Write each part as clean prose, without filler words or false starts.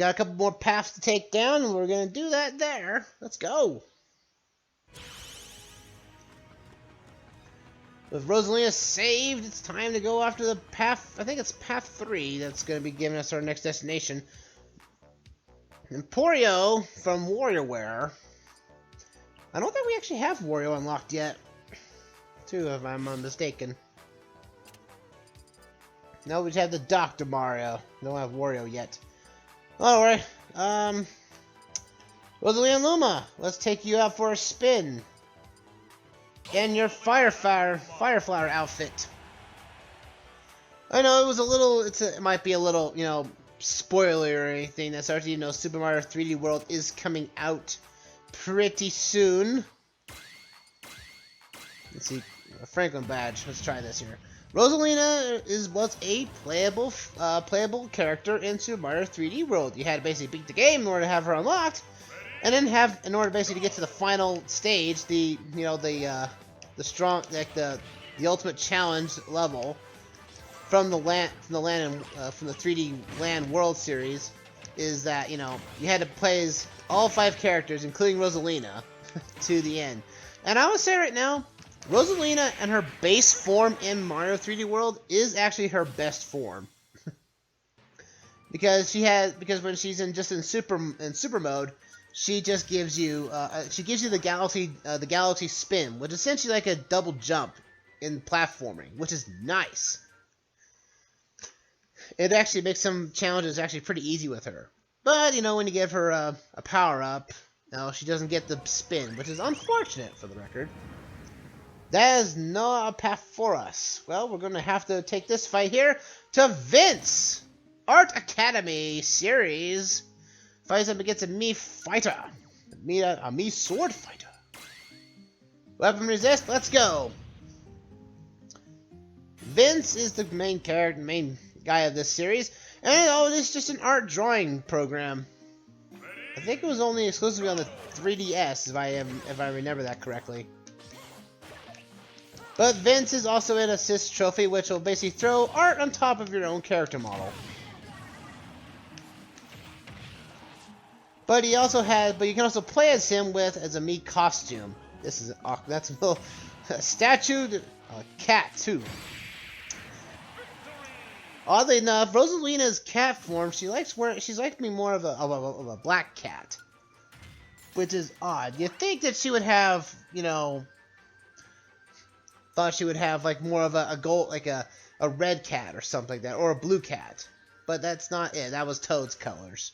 got a couple more paths to take down, and we're going to do that there. Let's go. With Rosalina saved, it's time to go after the path. I think it's path 3 that's going to be giving us our next destination. Emporio from WarioWare. I don't think we actually have Wario unlocked yet, too, if I'm mistaken. No, we just have the Dr. Mario. Don't have Wario yet. Alright, Rosalina Luma, let's take you out for a spin. In your Fire Flower outfit. I know it was a little, it might be a little, you know, spoiler or anything. That's already, you know, Super Mario 3D World is coming out pretty soon. Let's see, a Franklin badge. Let's try this here. Rosalina was a playable character in Super Mario 3D World. You had to basically beat the game in order to have her unlocked, and then in order basically to get to the final stage, the ultimate challenge level from the 3D Land World series is that, you know, you had to play as all 5 characters, including Rosalina, to the end. And I would say right now, Rosalina and her base form in Mario 3D World is actually her best form. because when she's in super mode, she just gives you the galaxy spin, which is essentially like a double jump in platforming, which is nice. It actually makes some challenges actually pretty easy with her. But you know, when you give her a power up, no, she doesn't get the spin, which is unfortunate for the record. That is not a path for us. Well, we're going to have to take this fight here to Vince! Art Academy series. Fights up against a Mii fighter. A Mii sword fighter. Weapon resist, let's go! Vince is the main character, main guy of this series. And oh, this is just an art drawing program. I think it was only exclusively on the 3DS, if I remember that correctly. But Vince is also an assist trophy, which will basically throw art on top of your own character model. But you can also play as him as a Mii costume. That's a little statue, a cat too. Oddly enough, Rosalina's cat form, she's like me more of a black cat, which is odd. You'd think that she would have, you know. Thought she would have like more of a gold, like a red cat or something like that, or a blue cat, but that's not it. That was Toad's colors.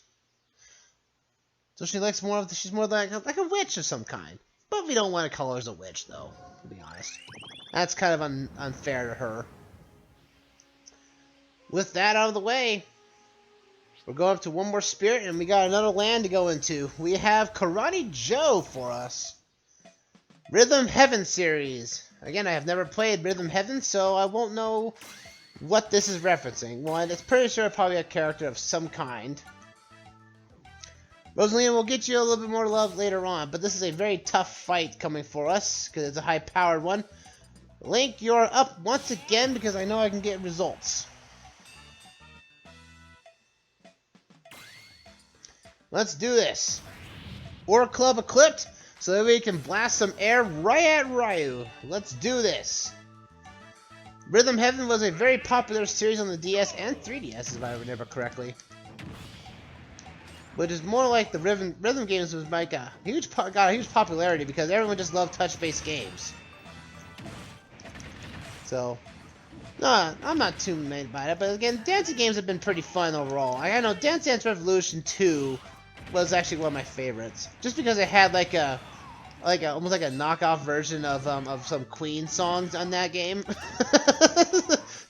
So she's more like a witch of some kind. But we don't want to call her as a witch, though. To be honest, that's kind of unfair to her. With that out of the way, we're going up to one more spirit, and we got another land to go into. We have Karate Joe for us. Rhythm Heaven series. Again, I have never played Rhythm Heaven, so I won't know what this is referencing. Well, it's pretty sure probably a character of some kind. Rosalina will get you a little bit more love later on, but this is a very tough fight coming for us, because it's a high-powered one. Link, you're up once again, because I know I can get results. Let's do this. Aura Club equipped, so that we can blast some air right at Ryu. Let's do this. Rhythm Heaven was a very popular series on the DS and 3DS, if I remember correctly. Which is more like the rhythm games was like got a huge popularity because everyone just loved touch-based games. So, no, I'm not too mad by it. But again, dancing games have been pretty fun overall. I know Dance Dance Revolution 2 was actually one of my favorites, just because it had almost like a knockoff version of some Queen songs on that game.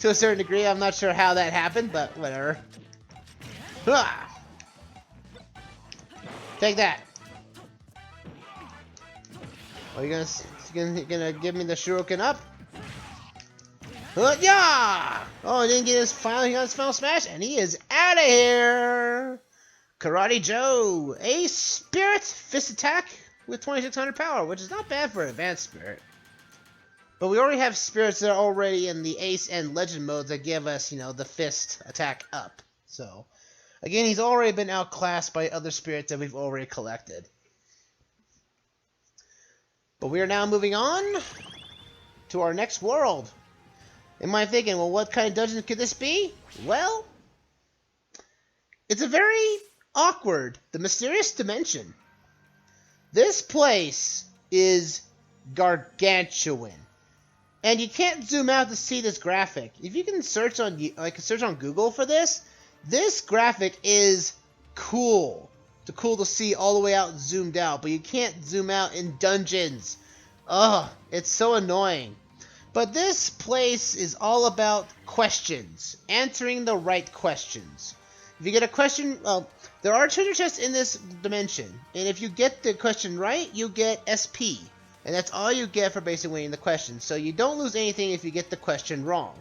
To a certain degree, I'm not sure how that happened, but whatever. Take that. Are you gonna give me the shuriken up? Yeah! Oh, he didn't get his final smash, and he is out of here. Karate Joe, a spirit fist attack with 2600 power, which is not bad for an advanced spirit. But we already have spirits that are already in the Ace and Legend modes that give us, you know, the fist attack up. So, Again, he's already been outclassed by other spirits that we've already collected. But we are now moving on to our next world. Am I thinking, well, what kind of dungeon could this be? Well, it's a very awkward, the mysterious dimension. This place is gargantuan. And you can't zoom out to see this graphic. If you can search on Google for this graphic is cool. It's cool to see all the way out zoomed out, but you can't zoom out in dungeons. Ugh, it's so annoying. But this place is all about questions, answering the right questions. If you get a question, well, there are treasure chests in this dimension, and if you get the question right, you get SP. And that's all you get for basically winning the question. So you don't lose anything if you get the question wrong.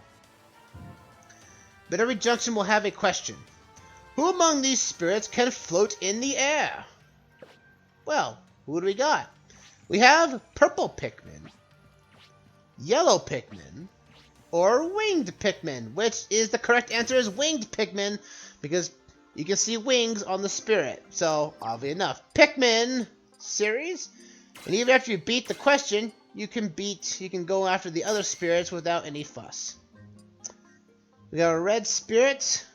But every junction will have a question. Who among these spirits can float in the air? Well, who do we got? We have purple Pikmin, yellow Pikmin, or winged Pikmin, which is the correct answer is winged Pikmin, because you can see wings on the spirit. So, oddly enough, Pikmin series. And even after you beat the question, you can go after the other spirits without any fuss. We got a red spirit.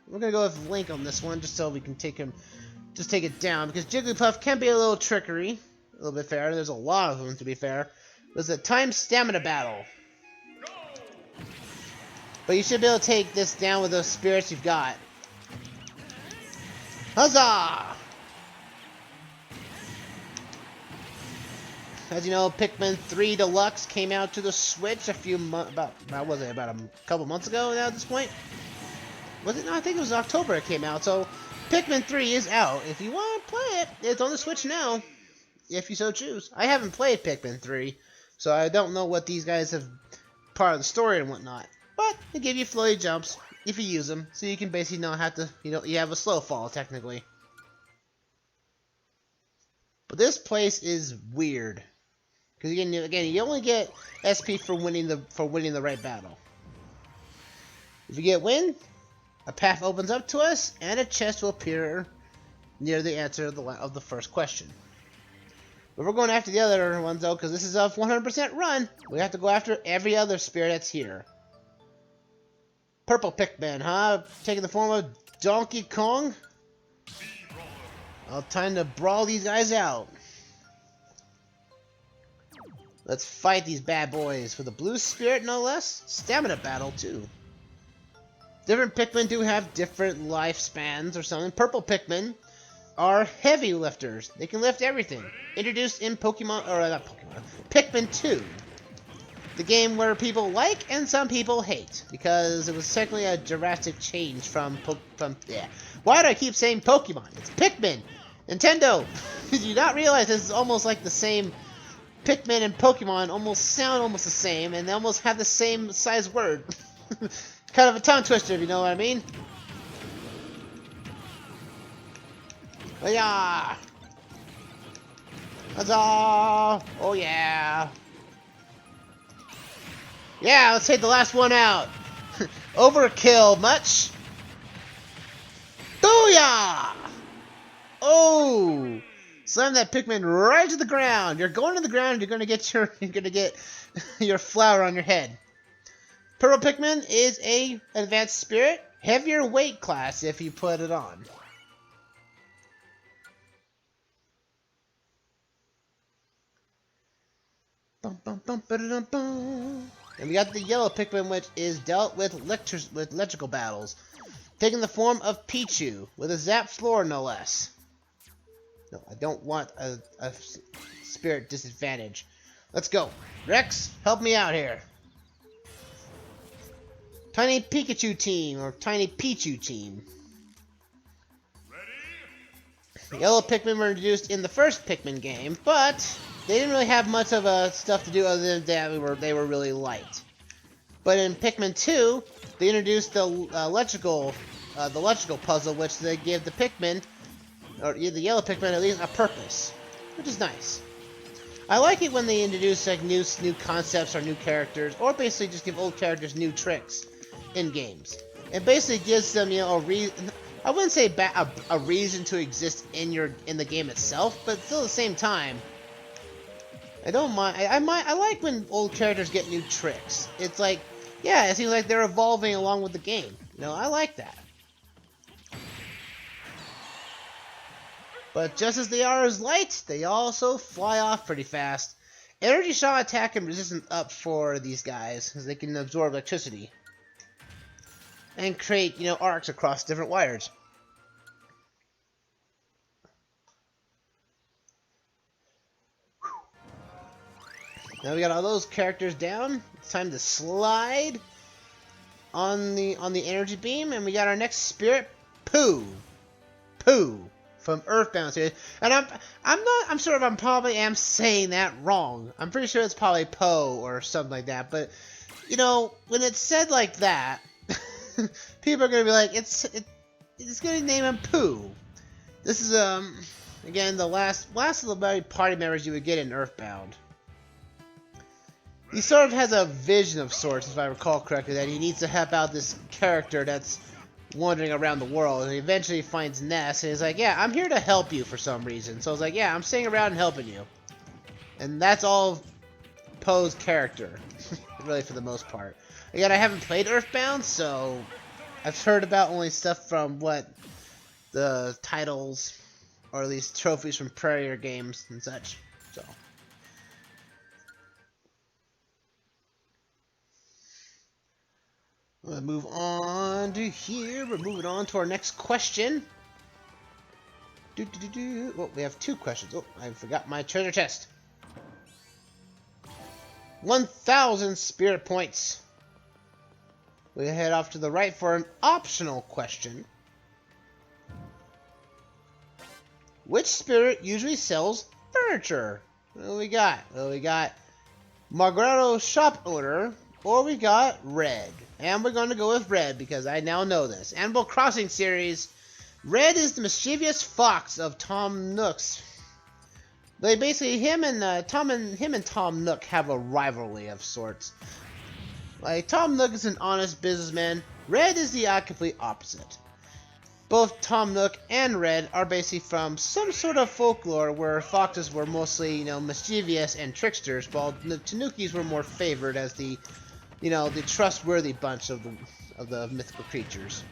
We're gonna go with Link on this one, just so we can take it down, because Jigglypuff can be a little trickery, a little bit fair. There's a lot of them, to be fair. There's a time stamina battle, but you should be able to take this down with those spirits you've got. Huzzah! As you know, Pikmin 3 Deluxe came out to the Switch a couple months ago now at this point? Was it? No, I think it was October it came out, so Pikmin 3 is out. If you want to play it, it's on the Switch now, if you so choose. I haven't played Pikmin 3, so I don't know what these guys have part of the story and whatnot. But they give you floaty jumps if you use them, so you can basically not have to, you have a slow fall, technically. But this place is weird. Because again, you only get SP for winning the right battle. If you get win, a path opens up to us, and a chest will appear near the answer of the first question. But we're going after the other ones though, because this is a 100% run. We have to go after every other spirit that's here. Purple Pikmin, huh? Taking the form of Donkey Kong. Well, time to brawl these guys out. Let's fight these bad boys for the blue spirit, no less. Stamina battle, too. Different Pikmin do have different lifespans or something. Purple Pikmin are heavy lifters. They can lift everything. Introduced in Pikmin 2. The game where people like and some people hate. Because it was technically a drastic change from yeah. Why do I keep saying Pokemon? It's Pikmin! Nintendo! Did you not realize this is almost like the same... Pikmin and Pokemon sound almost the same, and they almost have the same size word. Kind of a tongue twister, if you know what I mean. Yeah. Huzzah! Oh yeah. Yeah, let's take the last one out. Overkill, much? Booyah! Oh! Slam that Pikmin right to the ground. You're going to the ground. You're gonna get your flower on your head. Purple Pikmin is an advanced spirit, heavier weight class if you put it on. And we got the yellow Pikmin, which is dealt with electrical battles, taking the form of Pichu with a zap floor, no less. No, I don't want a spirit disadvantage. Let's go. Rex, help me out here. Tiny Pikachu team, or Tiny Pichu team. Ready? Yellow Pikmin were introduced in the first Pikmin game, but they didn't really have much of stuff to do other than that they were really light. But in Pikmin 2, they introduced the electrical puzzle, which they gave the Pikmin, or the yellow Pikmin at least, a purpose, which is nice. I like it when they introduce like new concepts or new characters, or basically just give old characters new tricks in games. It basically gives them, a reason. I wouldn't say a reason to exist in the game itself, but still at the same time, I don't mind. I like when old characters get new tricks. It's like, yeah, it seems like they're evolving along with the game. You know, I like that. But just as they are as light, they also fly off pretty fast. Energy shot attack and resistance up for these guys, as they can absorb electricity and create, you know, arcs across different wires. Now we got all those characters down. It's time to slide on the energy beam, and we got our next spirit, Pooh from Earthbound series. And I'm sure I'm probably am saying that wrong. I'm pretty sure it's probably Poe or something like that. But you know, when it's said like that, people are gonna be like, it's gonna name him Pooh. This is again the last of the party members you would get in Earthbound. He sort of has a vision of sorts, if I recall correctly, that he needs to help out this character that's wandering around the world, and he eventually finds Ness, and he's like, yeah, I'm here to help you for some reason. So I was like, yeah, I'm staying around and helping you. And that's all Poe's character, really, for the most part. Again, I haven't played Earthbound, so I've heard about only stuff from what the titles, or at least trophies from prior games and such, so... We'll move on to here. We're moving on to our next question. Oh, we have two questions. Oh, I forgot my treasure chest. 1,000 spirit points. We head off to the right for an optional question. Which spirit usually sells furniture? What do we got? Well, we got Margarito shop owner, or we got Red. And we're going to go with Red because I now know this. Animal Crossing series, Red is the mischievous fox of Tom Nook's. Like basically, him and Tom Nook have a rivalry of sorts. Like Tom Nook is an honest businessman. Red is the complete opposite. Both Tom Nook and Red are basically from some sort of folklore where foxes were mostly, you know, mischievous and tricksters, while the Tanukis were more favored as the, you know, the trustworthy bunch of the mythical creatures.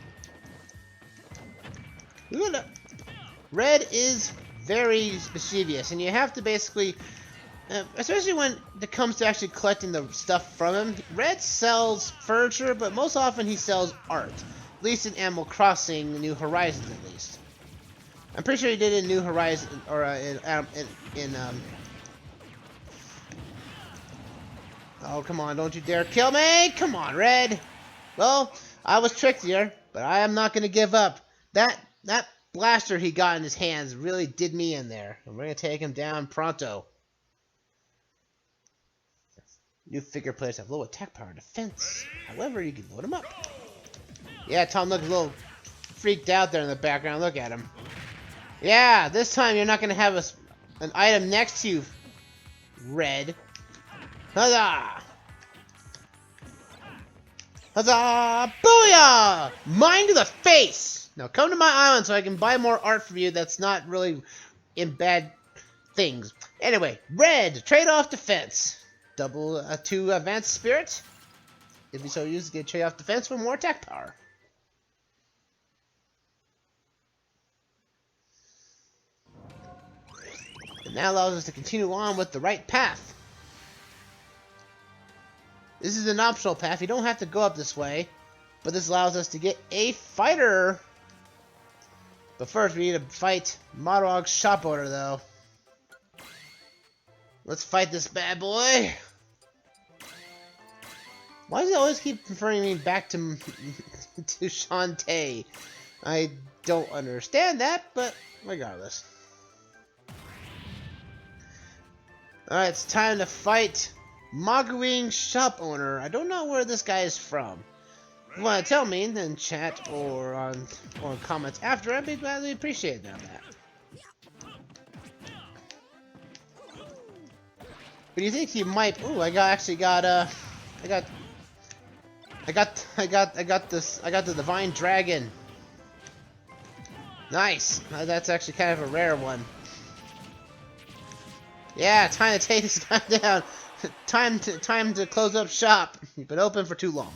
Red is very mischievous, and you have to basically, especially when it comes to actually collecting the stuff from him. Red sells furniture, but most often he sells art. At least in Animal Crossing New Horizons, at least. I'm pretty sure he did in New Horizons, or oh, come on, don't you dare kill me! Come on, Red! Well, I was tricked here, but I am not going to give up. That blaster he got in his hands really did me in there. And we're going to take him down pronto. New figure players have low attack power and defense. However, you can load them up. Yeah, Tom looks a little freaked out there in the background. Look at him. Yeah, this time you're not going to have an item next to you, Red. Huzzah! Huzzah! Booyah! Mine to the face! Now come to my island so I can buy more art from you that's not really in bad things. Anyway, Red, trade-off defense. Double 2 advanced spirit. If you so use, get trade-off defense for more attack power. And that allows us to continue on with the right path. This is an optional path. You don't have to go up this way. But this allows us to get a fighter. But first, we need to fight Marog's shop owner, though. Let's fight this bad boy. Why does it always keep referring me back to Shantae? I don't understand that, but regardless. Alright, it's time to fight Maguing shop owner. I don't know where this guy is from. If you want to tell me in chat or on comments after, I'd be gladly appreciated on that. But you think he might? Ooh, I got the divine dragon. Nice. That's actually kind of a rare one. Yeah, time to take this guy down. time to close up shop. You've been open for too long.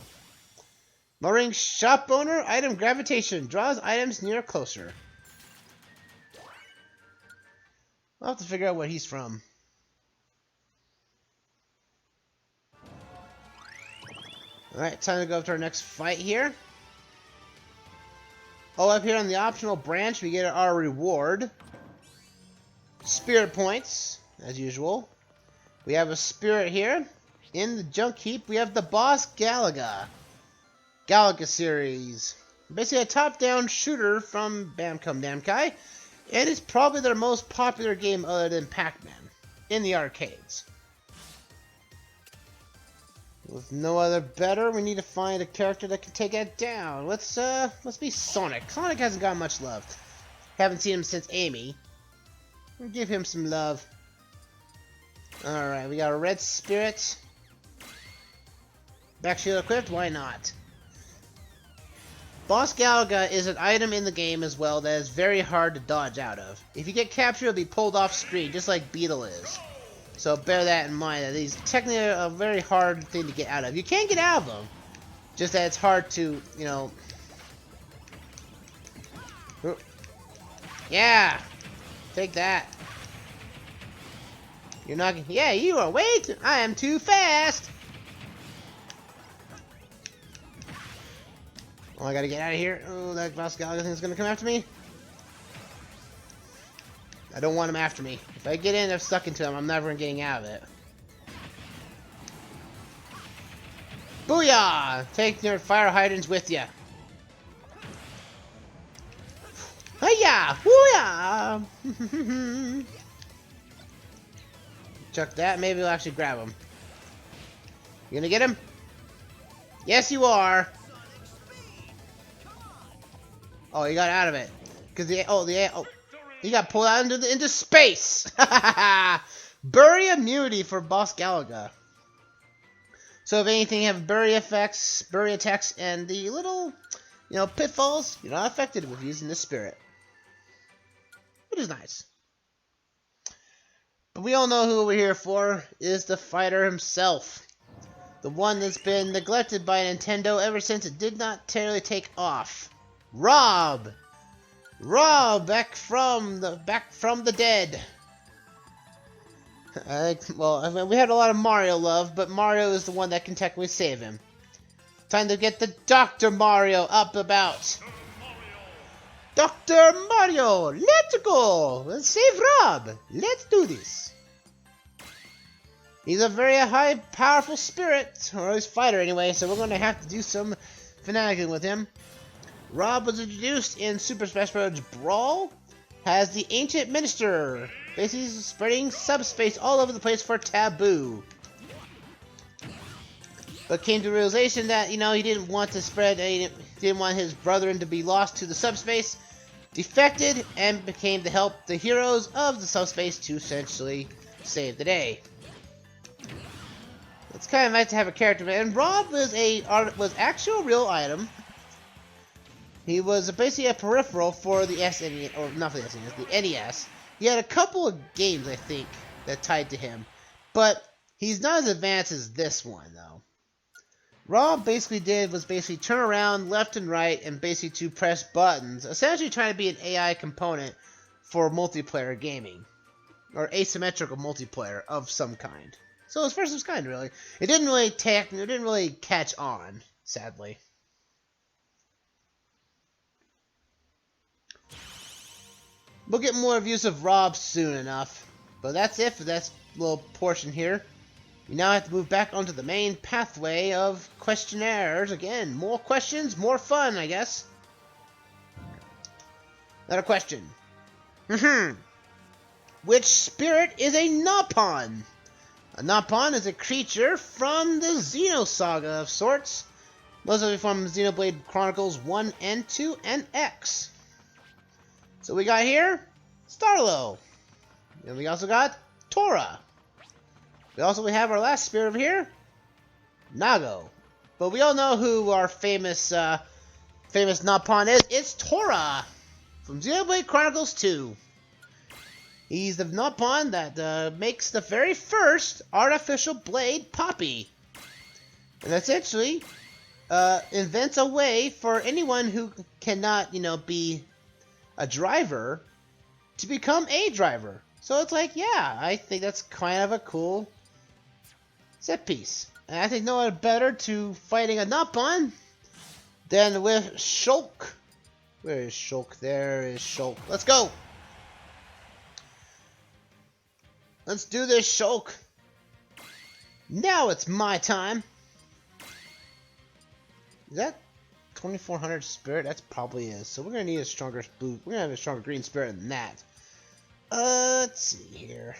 Mooring shop owner. Item gravitation. Draws items near closer. I'll have to figure out where he's from. Alright, time to go up to our next fight here. Oh, up here on the optional branch, we get our reward. Spirit points, as usual. We have a spirit here. In the junk heap, we have the boss Galaga. Galaga series. Basically a top-down shooter from Bamcom Namkai. And it's probably their most popular game other than Pac-Man in the arcades. With no other better, we need to find a character that can take it down. Let's be Sonic. Sonic hasn't got much love. Haven't seen him since Amy. We'll give him some love. Alright, we got a red spirit. Back shield equipped, why not? Boss Galaga is an item in the game as well that is very hard to dodge out of. If you get captured, it'll be pulled off screen, just like Beetle is. So bear that in mind, that he's technically a very hard thing to get out of. You can get out of them, just that it's hard to, you know... Yeah! Take that. You're not... Yeah, you are way too... I am too fast! Oh, I gotta get out of here. Oh, that boss Galaga thing's gonna come after me. I don't want him after me. If I get in, I'm stuck into him. I'm never getting out of it. Booyah! Take your fire hydrants with ya. Hiya! Booyah! Chuck that. Maybe we'll actually grab him. You gonna get him? Yes, you are. Oh, he got out of it. Cause he got pulled out into space. Bury immunity for Boss Galaga. So if anything, you have bury effects, bury attacks, and the little, you know, pitfalls. You're not affected with using this spirit, which is nice. But we all know who we're here for is the fighter himself, the one that's been neglected by Nintendo ever since it did not really take off. Rob. Rob, back from the dead. Well, I mean, we had a lot of Mario love, but Mario is the one that can technically save him. Time to get the Dr. Mario up about. Dr. Mario, let's go! Let's save Rob! Let's do this! He's a very high, powerful spirit, or his fighter anyway, so we're going to have to do some finagling with him. Rob was introduced in Super Smash Bros. Brawl, has the Ancient Minister, basically spreading subspace all over the place for Taboo. But came to the realization that, you know, he didn't want to spread, he didn't want his brethren to be lost to the subspace, defected, and became to help the heroes of the subspace to essentially save the day. It's kind of nice to have a character, and Rob was actual real item. He was basically a peripheral for the SNES, or not for the SNES, the NES. He had a couple of games, I think, that tied to him, but he's not as advanced as this one, though. Rob basically was turn around left and right and basically to press buttons, essentially trying to be an AI component for multiplayer gaming, or asymmetrical multiplayer of some kind. So it's first of its kind, really. It didn't really catch on, sadly. We'll get more reviews of Rob soon enough, but that's it for that little portion here. We now have to move back onto the main pathway of questionnaires again. More questions, more fun, I guess. Another question. Which spirit is a Nopon? A Nopon is a creature from the Xenosaga of sorts. Mostly from Xenoblade Chronicles 1 and 2 and X. So we got here Starlo. And we also got Tora. We have our last spirit over here, Nago. But we all know who our famous Nopon is. It's Tora. from Xenoblade Chronicles 2. He's the Nopon that makes the very first artificial blade, Poppy. And essentially invents a way for anyone who cannot, be a driver to become a driver. So it's like, yeah, I think that's kind of a cool set piece. And I think no one better to fighting a Nopon than with Shulk. Where is Shulk? There is Shulk. Let's go! Let's do this, Shulk! Now it's my time! Is that 2400 spirit? That probably is. So we're gonna need a stronger blue. We're gonna have a stronger green spirit than that. Let's see here.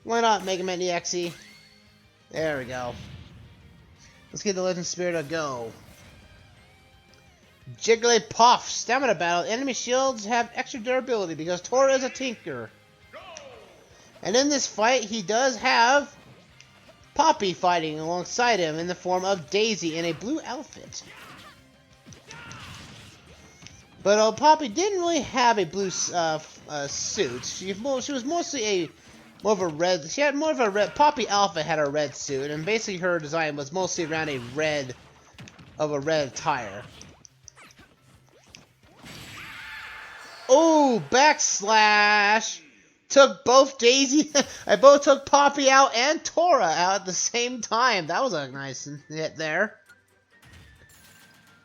Why not Mega Man EXE? There we go. Let's get the Legend Spirit a go. Jigglypuff, stamina battle. Enemy shields have extra durability because Tora is a tinker. And in this fight, he does have Poppy fighting alongside him in the form of Daisy in a blue outfit. But Poppy didn't really have a blue suit. She was mostly more of a red. She had more of a red. Poppy Alpha had a red suit, and basically her design was mostly around a red attire. Oh, backslash! Took both Daisy. I both took Poppy out and Tora out at the same time. That was a nice hit there.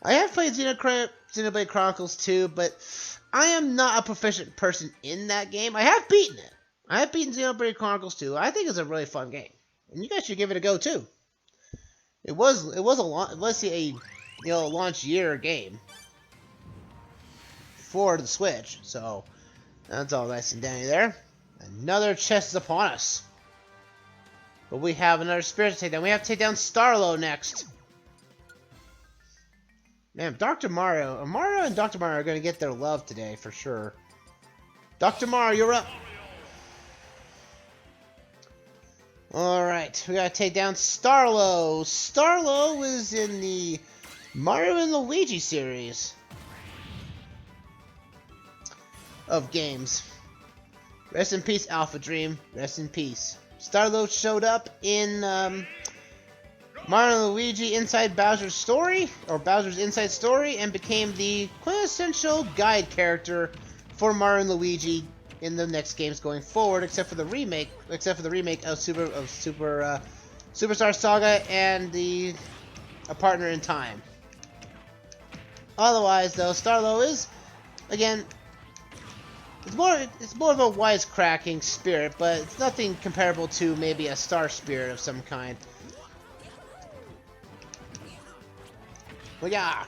I have played Xenoblade Chronicles 2, but I am not a proficient person in that game. I have beaten it. I have beaten Xenoblade Chronicles 2. I think it's a really fun game, and you guys should give it a go too. It was a launch year game for the Switch, so that's all nice and dandy there. Another chest is upon us, but we have another spirit to take down. We have to take down Starlo next. Man, Mario and Dr. Mario are going to get their love today, for sure. Dr. Mario, you're up! Alright, we gotta take down Starlo. Starlo is in the Mario and Luigi series of games. Rest in peace, Alpha Dream. Rest in peace. Starlo showed up in Mario and Luigi Inside Bowser's Story, or Bowser's Inside Story, and became the quintessential guide character for Mario and Luigi in the next games going forward, except for the remake of Superstar Saga and A Partner in Time. Otherwise, though, Starlo is, again, it's more of a wisecracking spirit, but it's nothing comparable to maybe a star spirit of some kind. Booyah!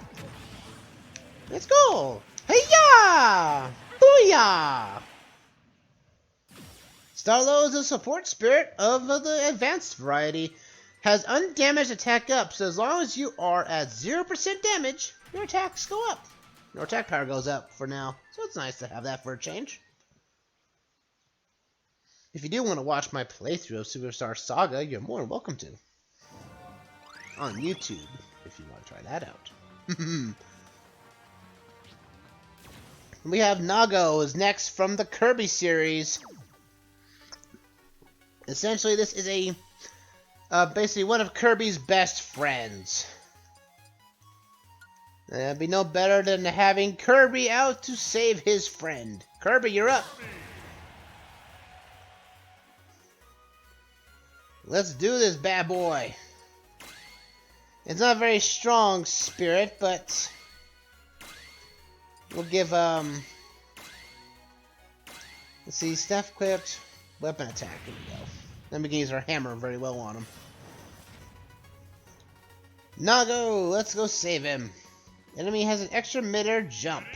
Let's go! Hey-ya! Booyah! Starlo is a support spirit of the advanced variety. Has undamaged attack up, so as long as you are at 0% damage, your attacks go up. Your attack power goes up for now, so it's nice to have that for a change. If you do want to watch my playthrough of Superstar Saga, you're more than welcome to. On YouTube, if you want to try that out. We have Nago is next from the Kirby series. Essentially, this is basically one of Kirby's best friends. It'd be no better than having Kirby out to save his friend. Kirby, you're up. Let's do this, bad boy. It's not a very strong spirit, but we'll give, let's see, staff equipped, weapon attack, here we go. Then we can use our hammer very well on him. Nago, let's go save him. Enemy has an extra mid-air jump.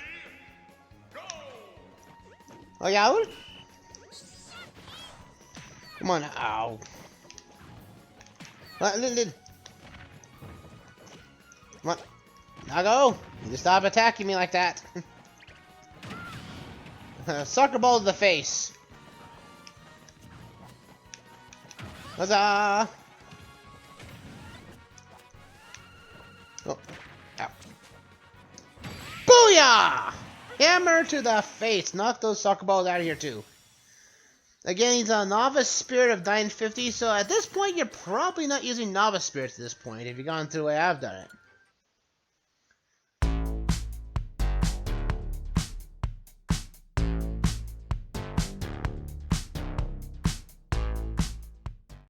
Oh yeah, come on, ow. Come on, Nago, you just stop attacking me like that. Soccer ball to the face. Huzzah! Oh, Booyah! Hammer to the face. Knock those soccer balls out of here, too. Again, he's a novice spirit of 950, so at this point, you're probably not using novice spirits at this point, if you've gone through the way I've done it.